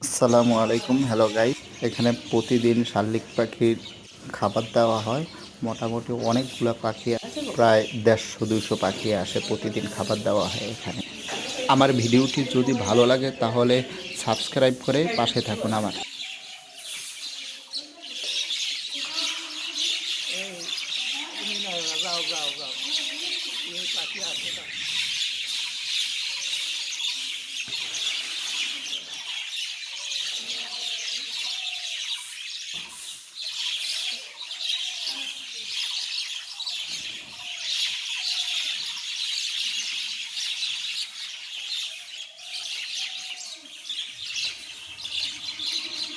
আসসালামু আলাইকুম, hello guys. এখানে প্রতিদিন শালিক পাখির খাবার দেওয়া হয়। মোটামুটি অনেকগুলো পাখি, প্রায় 150-200 পাখি আসে, প্রতিদিন খাবার দেওয়া হয় এখানে। আমার ভিডিওটি যদি ভালো লাগে তাহলে সাবস্ক্রাইব করে পাশে থাকুন আমার।